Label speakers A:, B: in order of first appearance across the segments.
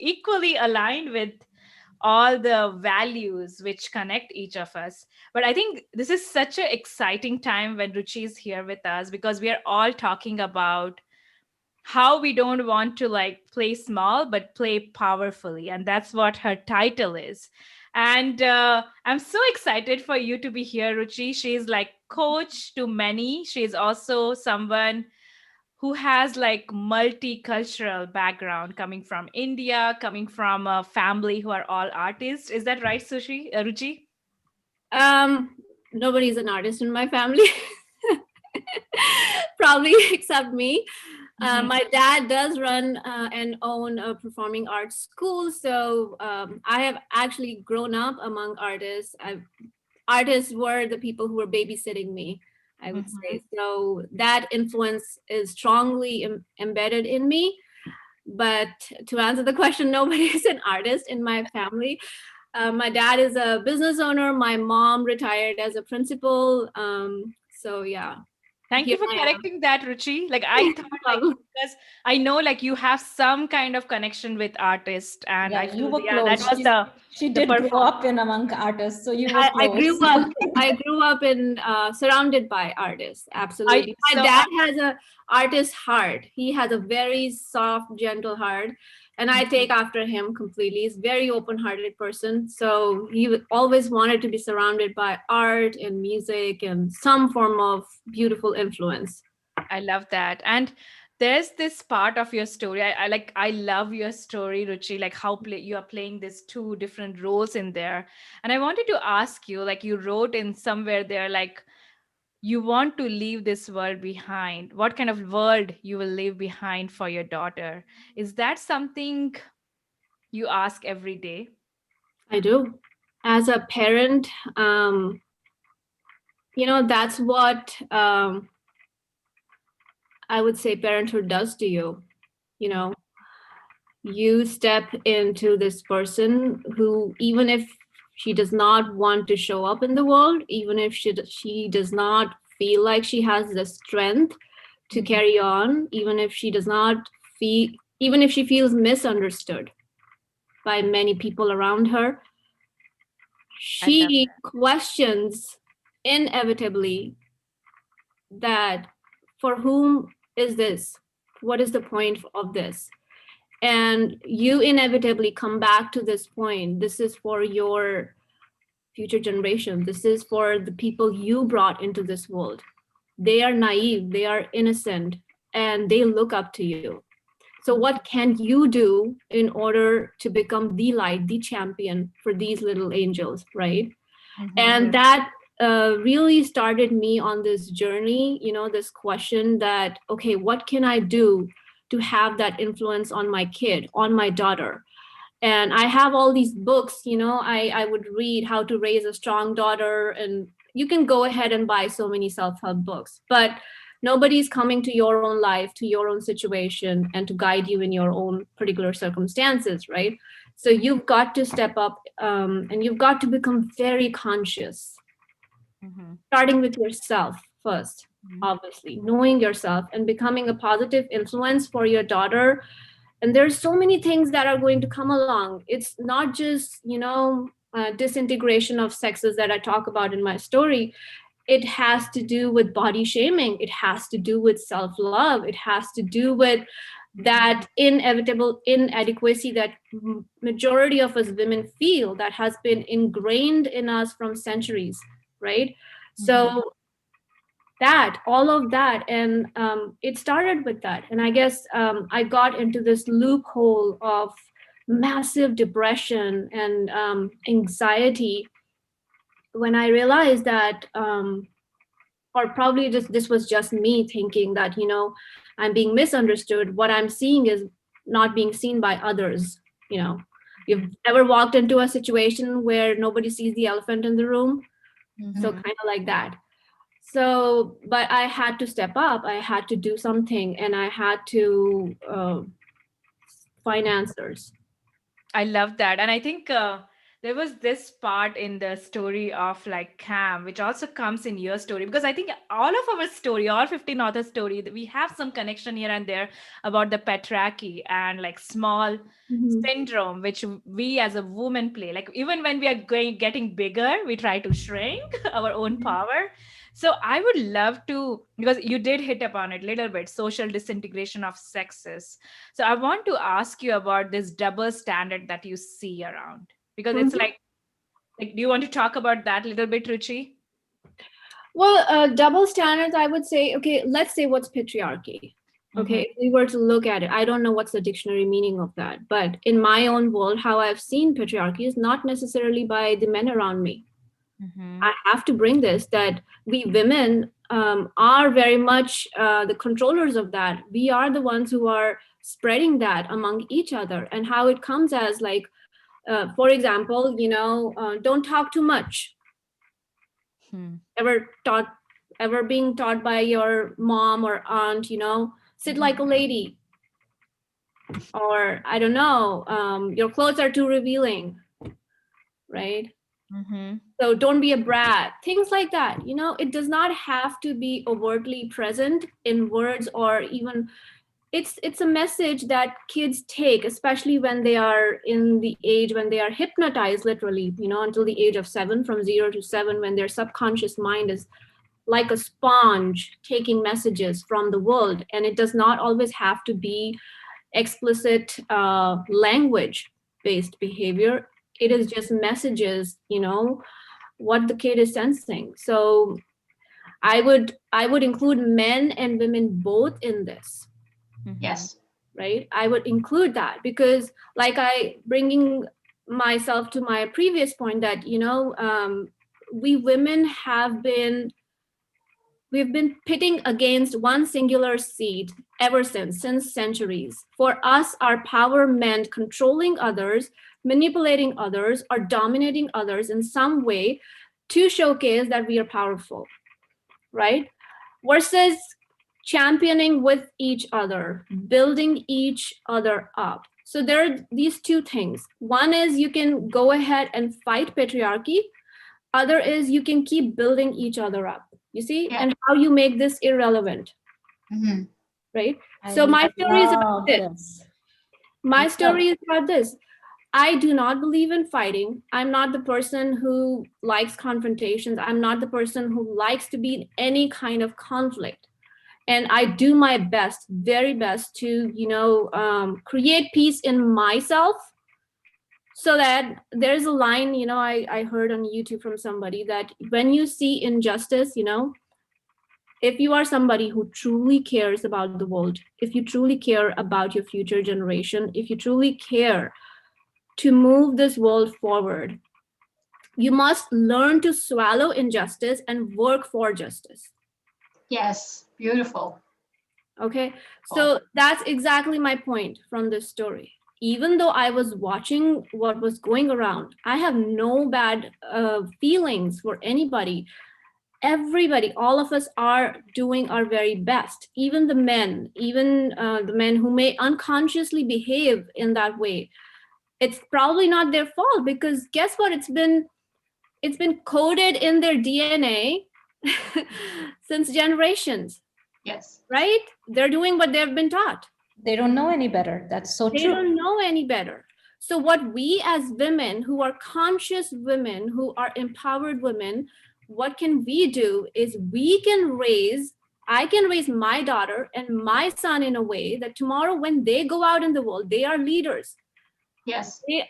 A: equally aligned with all the values which connect each of us. But I think this is such an exciting time when Ruchi is here with us, because we are all talking about how we don't want to like play small but play powerfully, and that's what her title is. And I'm so excited for you to be here, Ruchi. She's like coach to many. She's also someone who has like multicultural background, coming from India, coming from a family who are all artists. Is that right, Ruchi?
B: Um, Nobody's an artist in my family, probably except me.
A: Hmm.
B: My dad does run and own a performing arts school, so I have actually grown up among artists. Artists were the people who were babysitting me, I would
A: Hmm.
B: say. So that influence is strongly embedded in me. But to answer the question, nobody is an artist in my family. My dad is a business owner. My mom retired as a principal. So yeah,
A: Thank
B: here
A: you for
B: I am.
A: correcting that, Ruchi. Like I
B: No
A: thought, like
B: problem.
A: because I know like you have some kind of connection with artists, and I
C: Yeah, you
A: feel
C: were
A: yeah, that
C: close.
A: was
C: She
A: the
C: did grow
A: perform.
C: up in among artists, so you were
B: I
C: close.
B: grew up. I grew up in surrounded by artists.
A: I
B: Absolutely, my
A: so
B: dad has a artist heart. He has a very soft, gentle heart, and I take after him completely. He's a very open-hearted person. So always wanted to be surrounded by art and music and some form of beautiful influence.
A: I love that. And there's this part of your story. I love your story, Ruchi, like how you are playing these two different roles in there. And I wanted to ask you, like you wrote in somewhere there, like you want to leave this world behind. What kind of world you will leave behind for your daughter? Is that something you ask every day?
B: I do. As a parent, that's what I would say parenthood does to you. You know, you step into this person who, even if she does not want to show up in the world, even if she does not feel like she has the strength to
A: Mhm.
B: carry on, even if she does not feel, even if she feels misunderstood by many people around her,
A: I love
B: she questions inevitably that for whom is this? What is the point of this? And you inevitably come back to this point. This is for your future generation. This is for the people you brought into this world. They are naive, they are innocent, and they look up to you. So,
A: that.
B: what can you do in order to become the light, the champion for these little angels, right?
A: Mhm.
B: And that really started me on this journey, this question that, okay, what can I do to have that influence on my kid, on my daughter? And I have all these books, I would read how to raise a strong daughter, and you can go ahead and buy so many self-help books, but nobody's coming to your own life, to your own situation, and to guide you in your own particular circumstances, right? So you've got to step up, and you've got to become very conscious,
A: Mhm.
B: starting with yourself first,
A: Mhm.
B: obviously knowing yourself and becoming a positive influence for your daughter. And there's so many things that are going to come along. It's not just disintegration of sexes that I talk about in my story. It has to do with body shaming, it has to do with self-love, it has to do with that inevitable inadequacy that majority of us women feel, that has been ingrained in us from centuries, right?
A: Mhm.
B: So that all of that, and it started with that. And I guess I got into this loophole of massive depression and anxiety when I realized that or probably this was just me thinking that I'm being misunderstood. What I'm seeing is not being seen by others. You've ever walked into a situation where nobody sees the elephant in the room? So
C: Mhm.
B: kind of like that. So but I had to step up, I had to do something, and I had to find answers.
A: I love that. And I think there was this part in the story of like Cam, which also comes in your story, because I think all of our story, all 15 author story, we have some connection here and there about the patriarchy and like small
B: Mhm.
A: syndrome, which we as a woman play. Like even when we are getting bigger, we try to shrink our own power. So I would love to, because you did hit upon it a little bit, social disintegration of sexes. So I want to ask you about this double standard that you see around, because it's
B: Mhm.
A: like do you want to talk about that a little bit, Ruchi?
B: Well, double standards, I would say, okay, let's say what's patriarchy. Okay,
A: Mm-hmm.
B: if we were to look at it, I don't know what's the dictionary meaning of that, but in my own world, how I've seen patriarchy is not necessarily by the men around me.
A: Mm-hmm.
B: I have to bring this that we women are very much the controllers of that. We are the ones who are spreading that among each other, and how it comes as like, for example, don't talk too much.
A: Hmm.
B: Ever taught, ever being taught by your mom or aunt, sit like a lady, or I don't know, your clothes are too revealing, right?
A: Mm-hmm.
B: So don't be a brat, things like that. It does not have to be overtly present in words, or even it's a message that kids take, especially when they are in the age when they are hypnotized, literally, until the age of 7, from 0 to 7, when their subconscious mind is like a sponge taking messages from the world. And it does not always have to be explicit language based behavior. It is just messages, what the kid is sensing. So I would include men and women both in this,
A: Mm-hmm.
D: Yes.
B: right? I would include that because, like, I bringing myself to my previous point that we women we've been pitting against one singular seed ever since centuries. For us, our power meant controlling others, manipulating others, or dominating others in some way to showcase that we are powerful, right? Versus championing with each other, building each other up. So there are these two things. One is you can go ahead and fight patriarchy. Other is you can keep building each other up. You see,
D: Yeah.
B: and how you make this irrelevant,
D: Hmm.
B: right? So
C: I
B: my story is about
C: love
B: this.
C: this.
B: My
C: Love.
B: story is about this. I do not believe in fighting. I'm not the person who likes confrontations. I'm not the person who likes to be in any kind of conflict. And I do my best, very best, to create peace in myself, so that there's a line, I heard on YouTube from somebody that when you see injustice, if you are somebody who truly cares about the world, if you truly care about your future generation, if you truly care to move this world forward, you must learn to swallow injustice and work for justice.
D: Yes. Beautiful.
B: Okay,
D: Oh,
B: so that's exactly my point from this story. Even though I was watching what was going around, I have no bad feelings for anybody. Everybody, all of us are doing our very best. Even the men, even the men who may unconsciously behave in that way, it's probably not their fault, because guess what? It's been coded in their DNA since generations,
D: yes.
B: right? They're doing what they've been taught.
C: They don't know any better. That's so
B: They
C: true.
B: don't know any better. So, what we as women who are conscious women, who are empowered women, what can we do is I can raise my daughter and my son in a way that tomorrow when they go out in the world, they are leaders.
D: Yes.
B: They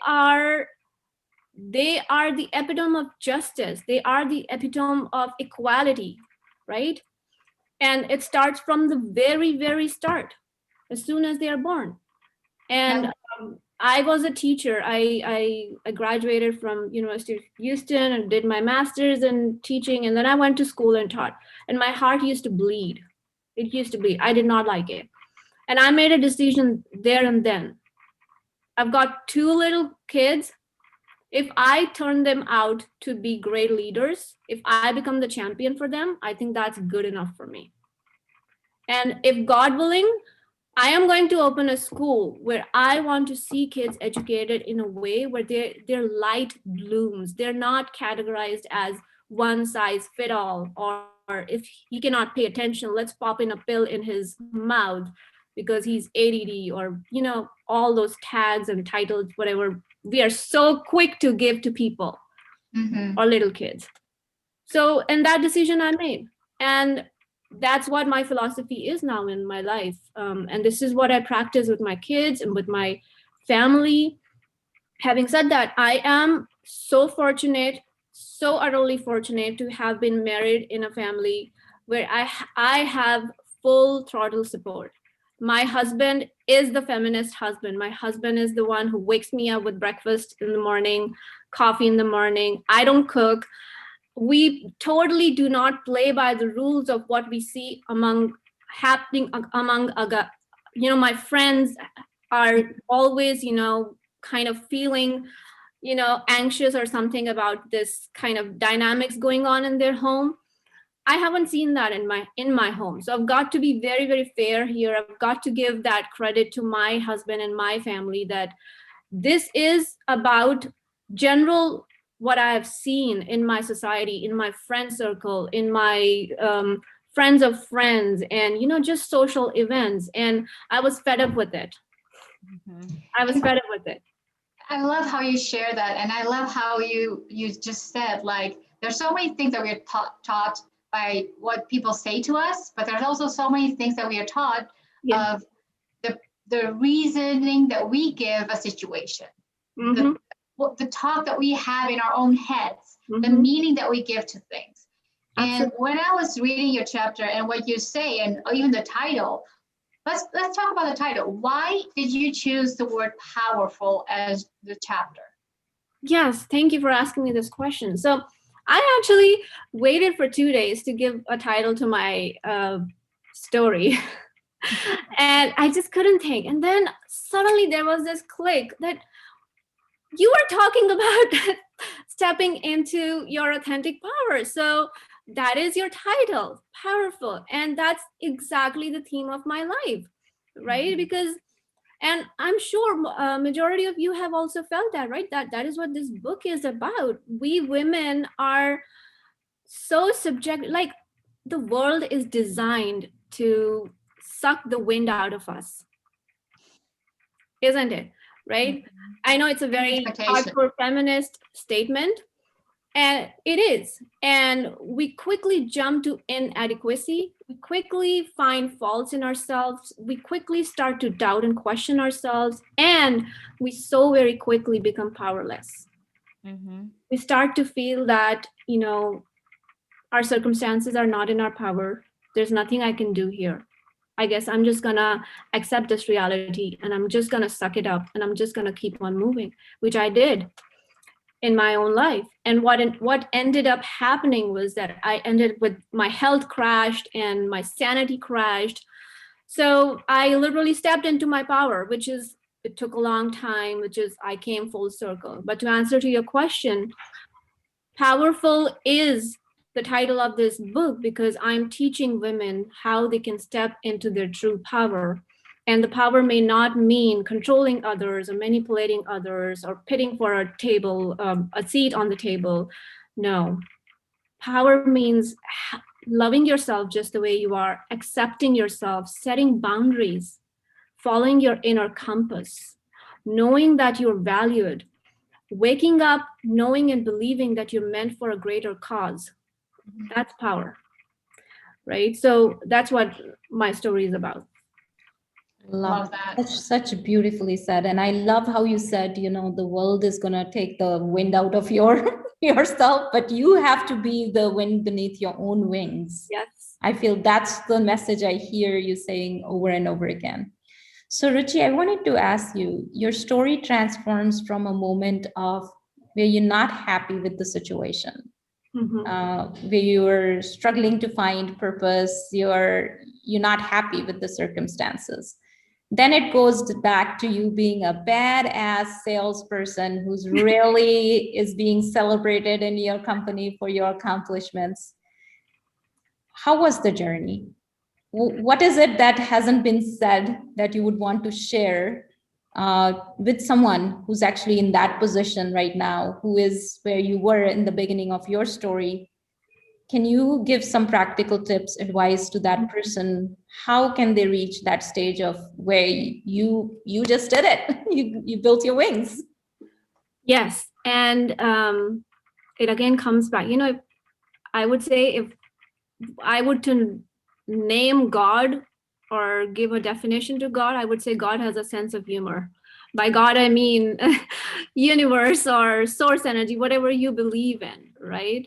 B: are the epitome of justice. They are the epitome of equality, right? And it starts from the very, very start, as soon as they are born. And
D: Yeah.
B: I was a teacher. I graduated from University of Houston and did my master's in teaching, and then I went to school and taught. And my heart used to bleed. It used to bleed. I did not like it, and I made a decision there and then. I've got two little kids. If I turn them out to be great leaders, if I become the champion for them, I think that's good enough for me. And if God willing, I am going to open a school where I want to see kids educated in a way where their light blooms. They're not categorized as one size fit all, or if he cannot pay attention, let's pop in a pill in his mouth because he's ADD, or all those tags and titles, whatever we are so quick to give to people
D: Mm-hmm.
B: or little kids. So, and that decision I made. And that's what my philosophy is now in my life. And this is what I practice with my kids and with my family. Having said that, I am so fortunate, so utterly fortunate to have been married in a family where I have full throttle support. My husband is the feminist husband. My husband is the one who wakes me up with breakfast in the morning, coffee in the morning. I don't cook. We totally do not play by the rules of what we see happening among my friends are always kind of feeling anxious or something about this kind of dynamics going on in their home. I haven't seen that in my home. So I've got to be very, very fair here. I've got to give that credit to my husband and my family, that this is about general what I have seen in my society, in my friend circle, in my friends of friends, and just social events. And I was fed up with it. I was fed up with it.
D: I love how you share that, and I love how you just said, like, there's so many things that we're taught by what people say to us, but there's also so many things that we are taught
B: Yeah.
D: of the reasoning that we give a situation,
B: Mm-hmm.
D: the talk that we have in our own heads, the
B: Mhm.
D: meaning that we give to things. And
B: Absolutely.
D: when I was reading your chapter and what you say, and even the title, let's talk about the title. Why did you choose the word powerful as the chapter?
B: Yes, thank you for asking me this question. So I actually waited for 2 days to give a title to my story. And I just couldn't think. And then suddenly there was this click that you were talking about stepping into your authentic power. So that is your title, powerful. And that's exactly the theme of my life, right? Because, and I'm sure majority of you have also felt that, right? That is what this book is about. We women are so subject, like the world is designed to suck the wind out of us, isn't it? Right? I know it's a very
D: Expectation.
B: hardcore feminist statement, and it is. And we quickly jump to inadequacy. We quickly find faults in ourselves. We quickly start to doubt and question ourselves. And we so very quickly become powerless.
A: Mm-hmm.
B: We start to feel that, our circumstances are not in our power. There's nothing I can do here. I guess I'm just gonna accept this reality and I'm just gonna suck it up and I'm just gonna keep on moving, which I did in my own life. And what ended up happening was that I ended with my health crashed and my sanity crashed. So I literally stepped into my power, it took a long time, which is I came full circle. But to answer to your question, powerful is the title of this book because I'm teaching women how they can step into their true power. And the power may not mean controlling others or manipulating others or pitting for a seat on the table. No, power means loving yourself just the way you are, accepting yourself, setting boundaries, following your inner compass, knowing that you're valued, waking up knowing and believing that you're meant for a greater cause. That's power, right? So that's what my story is about.
D: Love that.
C: That's such beautifully said. And I love how you said, the world is going to take the wind out of yourself, but you have to be the wind beneath your own wings.
B: Yes.
C: I feel that's the message I hear you saying over and over again. So Ruchi, I wanted to ask you, your story transforms from a moment of where you're not happy with the situation, where you're struggling to find purpose, you're not happy with the circumstances. Then it goes back to you being a badass salesperson who's really is being celebrated in your company for your accomplishments. How was the journey? what is it that hasn't been said that you would want to share with someone who's actually in that position right now, who is where you were in the beginning of your story? Can you give some practical tips, advice to that person? How can they reach that stage of where you just did it? You built your wings.
B: Yes. And it again comes back, I would say, if I would to name God or give a definition to God, I would say God has a sense of humor. By God, I mean universe or source energy, whatever you believe in, right?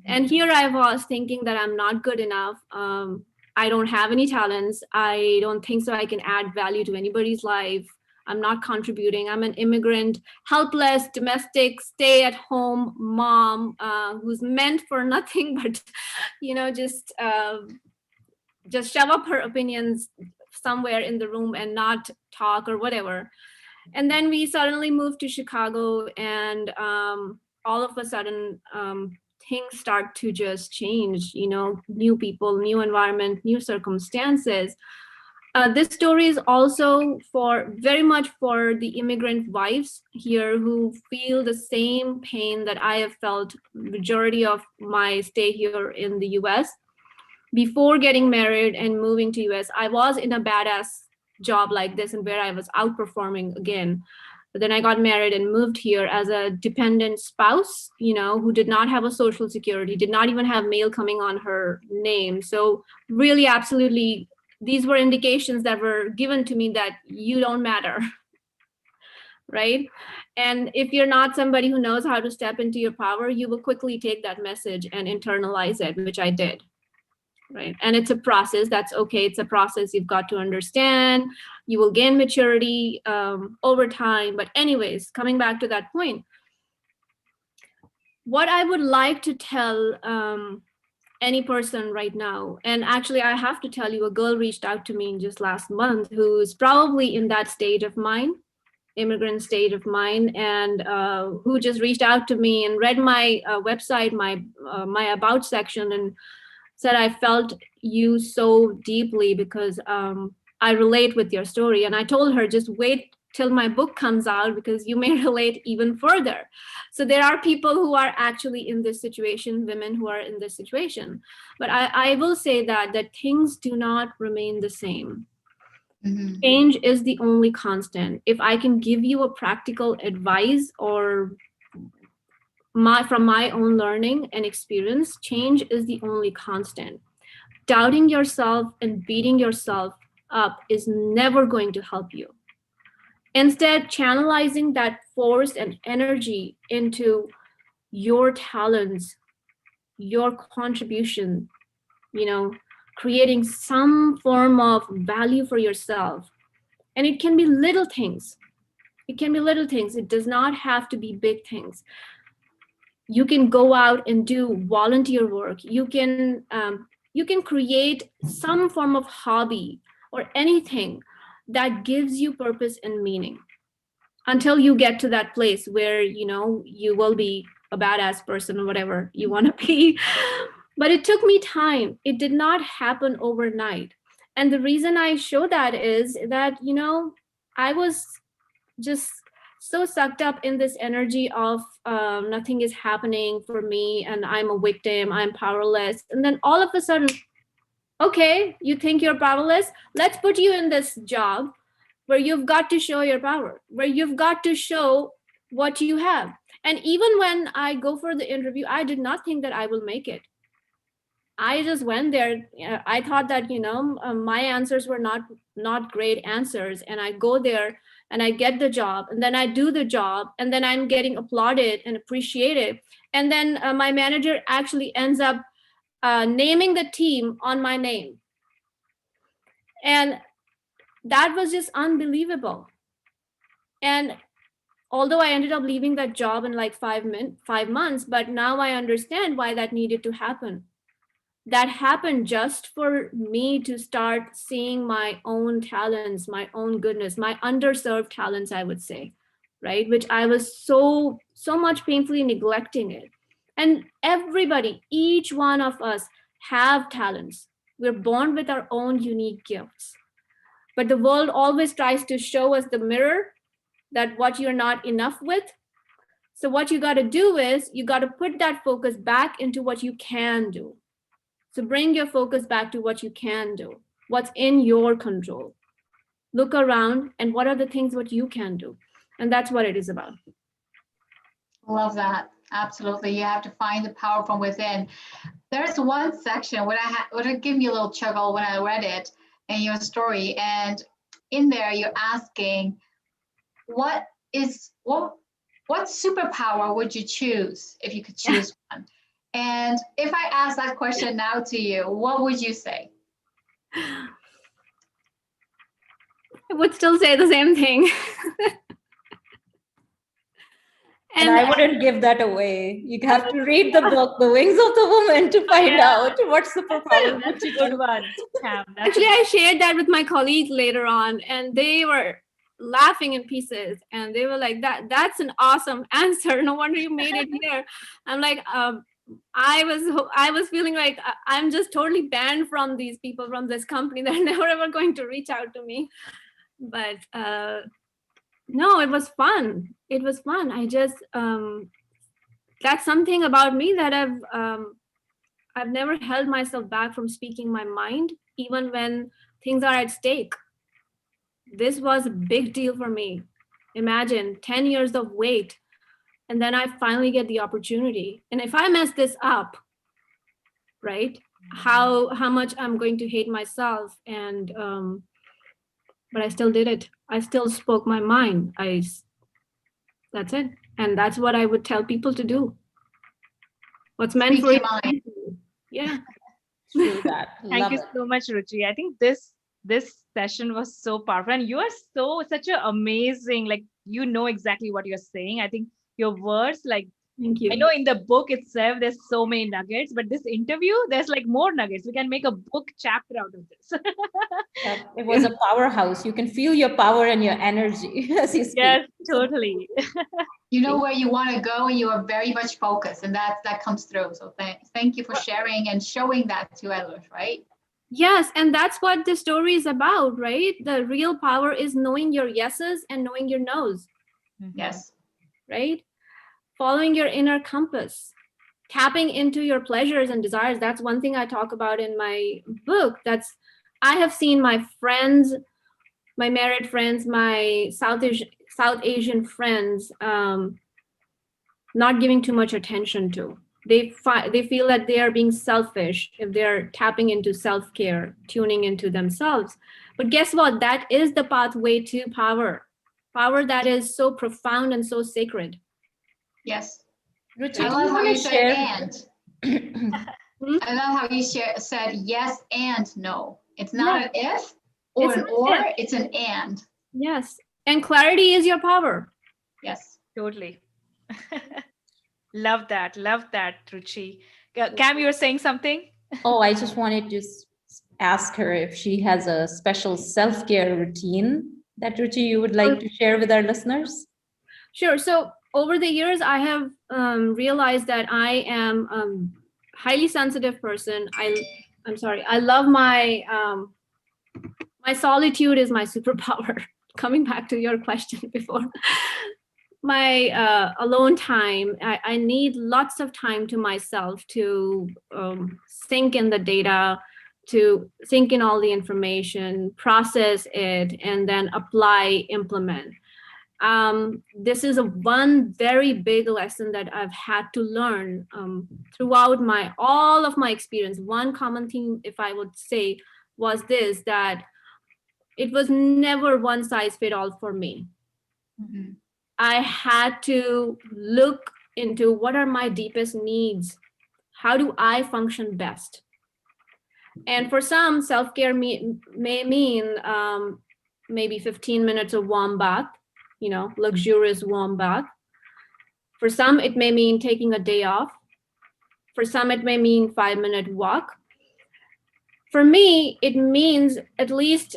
B: And here I was thinking that I'm not good enough. I don't have any talents. I don't think so I can add value to anybody's life. I'm not contributing. I'm an immigrant, helpless, domestic, stay at home mom who's meant for nothing but, just shove up her opinions somewhere in the room and not talk or whatever. And then we suddenly moved to Chicago, and all of a sudden, things start to just change, new people, new environment, new circumstances. This story is also for very much for the immigrant wives here who feel the same pain that I have felt majority of my stay here in the US. Before getting married and moving to US, I was in a badass job like this and where I was outperforming again. But then I got married and moved here as a dependent spouse, who did not have a social security, did not even have mail coming on her name. So really, absolutely, these were indications that were given to me that you don't matter, right? And if you're not somebody who knows how to step into your power, you will quickly take that message and internalize it, which I did. Right. And it's a process. That's okay. It's a process you've got to understand. You will gain maturity over time. But anyways, coming back to that point, what I would like to tell any person right now, and actually I have to tell you, a girl reached out to me just last month who's probably in that state of mind, immigrant state of mind, and who just reached out to me and read my website, my about section, and said, I felt you so deeply because I relate with your story. And I told her, just wait till my book comes out because you may relate even further. So there are people who are actually in this situation, women who are in this situation. But I will say that things do not remain the same. Mm-hmm. Change is the only constant. If I can give you a practical advice or from my own learning and experience, change is the only constant. Doubting yourself and beating yourself up is never going to help you. Instead, channelizing that force and energy into your talents, your contribution, creating some form of value for yourself. And it can be little things. It can be little things. It does not have to be big things. You can go out and do volunteer work. You can create some form of hobby or anything that gives you purpose and meaning until you get to that place where you will be a badass person or whatever you want to be. But it took me time. It did not happen overnight. And the reason I show that is that I was just so sucked up in this energy of nothing is happening for me and I'm a victim, I'm powerless. And then all of a sudden, okay, you think you're powerless? Let's put you in this job where you've got to show your power, where you've got to show what you have. And even when I go for the interview, I did not think that I will make it. I just went there. I thought that, my answers were not great answers. And I go there and I get the job and then I do the job and then I'm getting applauded and appreciated. And then my manager actually ends up naming the team on my name. And that was just unbelievable. And although I ended up leaving that job in like 5 months, but now I understand why that needed to happen. That happened just for me to start seeing my own talents, my own goodness, my underserved talents, I would say, right? Which I was so much painfully neglecting it. And everybody, each one of us have talents. We're born with our own unique gifts. But the world always tries to show us the mirror that what you're not enough with. So what you got to do is you got to put that focus back into what you can do. So bring your focus back to what you can do, what's in your control. Look around and what are the things what you can do. And that's what it is about.
D: Love that. Absolutely. You have to find the power from within. There's one section where it gave me a little chuckle when I read it in your story. And in there, you're asking, what superpower would you choose if you could choose one? And if I ask that question now to you, what would you say?
B: I would still say the same thing.
C: And I wouldn't give that away. You have to read the book, The Wings of the Woman, to find out what superpower.
A: That's a good one, Pam.
B: Actually, I shared that with my colleagues later on, and they were laughing in pieces. And they were like, that's an awesome answer. No wonder you made it here. I'm like, I was feeling like I'm just totally banned from these people, from this company. They're never ever going to reach out to me. But no, it was fun. It was fun. I just that's something about me that I've never held myself back from speaking my mind, even when things are at stake. This was a big deal for me. Imagine 10 years of wait, and then I finally get the opportunity. And if I mess this up, right, how much I'm going to hate myself. And but I still did it. I still spoke my mind. That's it. And that's what I would tell people to do. What's meant
D: Speak
B: for
D: your
B: you.
D: mind.
B: Yeah.
C: True that.
A: Thank you
C: Love
A: so much, Ruchi. I think this session was so powerful, and you are such an amazing, like, you know exactly what you're saying. I think your words, like,
B: Thank you.
A: I know in the book itself there's so many nuggets, but this interview there's like more nuggets. We can make a book chapter out of this.
C: it. It was a powerhouse. You can feel your power and your energy as you speak.
A: Yes, totally.
D: You know where you want to go, and you are very much focused, and that comes through. So thank you for sharing and showing that to others, right?
B: Yes, and that's what the story is about, right? The real power is knowing your yeses and knowing your nos.
D: Yes.
B: Right? Following your inner compass, tapping into your pleasures and desires. That's one thing I talk about in my book. I have seen my friends, my married friends, my South Asian friends, not giving too much attention to. They feel that they are being selfish if they're tapping into self-care, tuning into themselves. But guess what? That is the pathway to power that is so profound and so sacred.
D: Yes.
C: Ruchi,
D: I love how you said and. I love how you said yes and no. It's not an if or an or, it's an and.
B: Yes. And clarity is your power.
D: Yes.
A: Totally. Love that, Ruchi. Cam, you were saying something?
C: Oh, I just wanted to ask her if she has a special self-care routine that, Ruchi, you would like to share with our listeners.
B: Sure. So over the years, I have realized that I am a highly sensitive person. I'm sorry. I love my my solitude is my superpower. Coming back to your question before. My alone time, I need lots of time to myself to sink in the data, to sink in all the information, process it, and then apply, implement. This is one very big lesson that I've had to learn throughout all of my experience. One common thing, if I would say, was this, that it was never one size fit all for me. Mm-hmm. I had to look into what are my deepest needs? How do I function best? And for some, self-care may mean maybe 15 minutes of warm bath, luxurious warm bath. For some, it may mean taking a day off. For some, it may mean 5-minute walk. For me, it means at least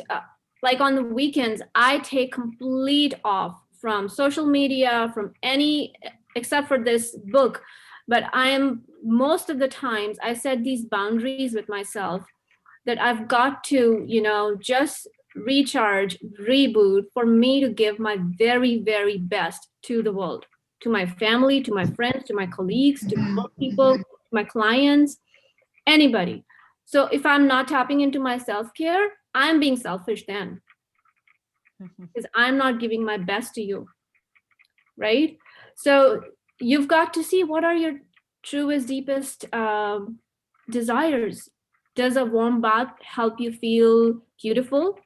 B: like on the weekends, I take complete off from social media, from except for this book. But most of the times, I set these boundaries with myself that I've got to, just recharge, reboot for me to give my very, very best to the world, to my family, to my friends, to my colleagues, to
D: Mhm,
B: work people,
D: mhm.
B: to my clients, anybody. So if I'm not tapping into my self-care, I'm being selfish then, because I'm not giving my best to you, right? So you've got to see what are your truest, deepest desires. Does a warm bath help you feel beautiful,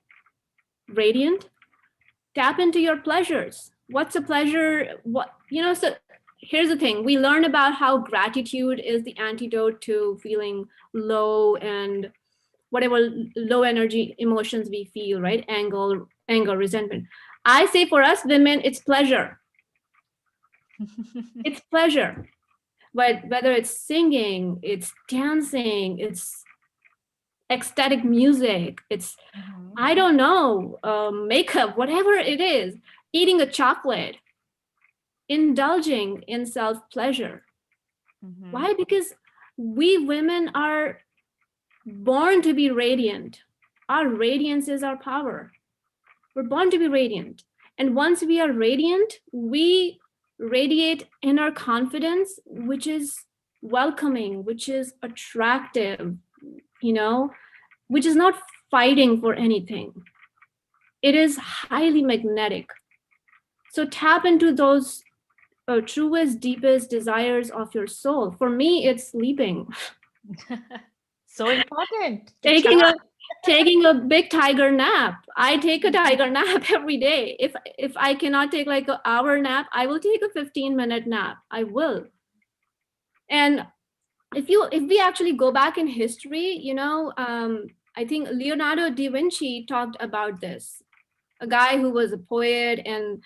B: radiant? Tap into your pleasures. What's a pleasure? So here's the thing, we learn about how gratitude is the antidote to feeling low and whatever low energy emotions we feel, right? Anger, resentment. I say for us women, it's pleasure. It's pleasure. But whether it's singing, it's dancing, it's ecstatic music, it's,
A: Mhm.
B: I don't know, makeup, whatever it is, eating a chocolate, indulging in self pleasure.
A: Mhm.
B: Why? Because we women are born to be radiant. Our radiance is our power. We're born to be radiant. And once we are radiant, we radiate inner confidence, which is welcoming, which is attractive, you know, which is not fighting for anything. It is highly magnetic. So tap into those truest, deepest desires of your soul. For me, it's sleeping.
A: So important to
B: taking
A: charge.
B: a taking a big tiger nap. I take a tiger nap every day. If I cannot take like an hour nap, I will take a 15-minute nap. I will. And if we actually go back in history, I think Leonardo da Vinci talked about this. A guy who was a poet, and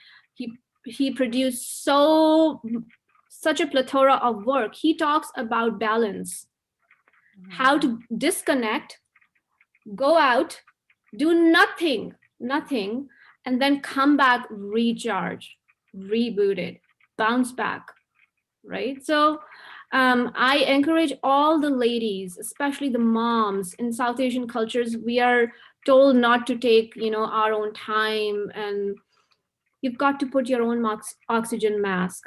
B: he produced such a plethora of work. He talks about balance, how to disconnect, go out, do nothing, and then come back, recharge, reboot it, bounce back, right? So I encourage all the ladies, especially the moms in South Asian cultures. We are told not to take, our own time, and you've got to put your own oxygen mask.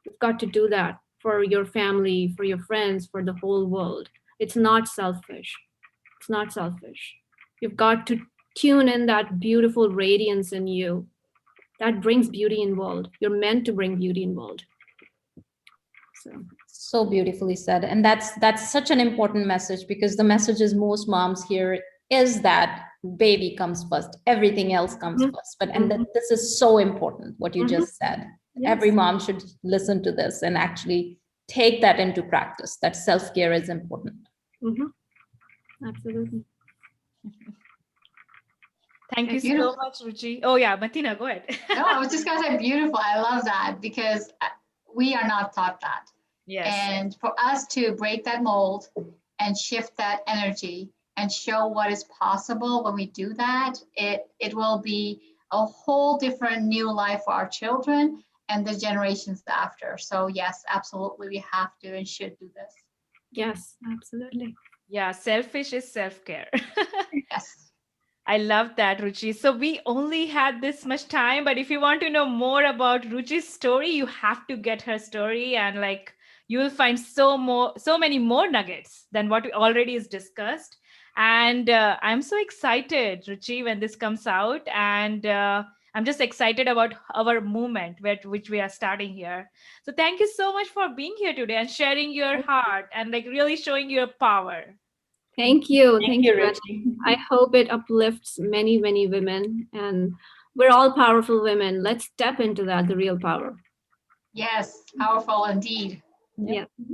B: You've got to do that for your family, for your friends, for the whole world. It's not selfish. It's not selfish. You've got to tune in that beautiful radiance in you that brings beauty in world. You're meant to bring beauty in world. So
C: So beautifully said. And that's such an important message, because the messages most moms hear is that baby comes first, everything else comes
B: Mhm.
C: first. But and that this is so important what you
B: Mhm.
C: just said. Every
B: Yes.
C: mom should listen to this and actually take that into practice, that self-care is important.
B: Mhm. Absolutely.
A: Thank you
B: Excellent.
A: so
D: Beautiful.
A: much, Ruchi. Oh yeah, Martina, go ahead.
D: No, I was just gonna say beautiful. I love that because we are not taught that.
A: Yes.
D: And for us to break that mold and shift that energy and show what is possible when we do that, it will be a whole different new life for our children and the generations after. So yes, absolutely, we have to and should do this.
B: Yes, absolutely.
A: Yeah, selfish is self-care.
D: Yes.
A: I love that, Ruchi. So we only had this much time, but if you want to know more about Ruchi's story, you have to get her story, and like you will find so many more nuggets than what already is discussed. And I'm so excited, Ruchi, when this comes out, and I'm just excited about our movement, which we are starting here. So thank you so much for being here today and sharing your heart and like really showing your power.
B: Thank you.
C: Thank
B: Thank
C: you,
B: you, Anna.
C: Ruchi.
B: I hope it uplifts many, many women, and we're all powerful women. Let's step into that, the real power.
D: Yes, powerful indeed.
C: Yep.
B: Yeah.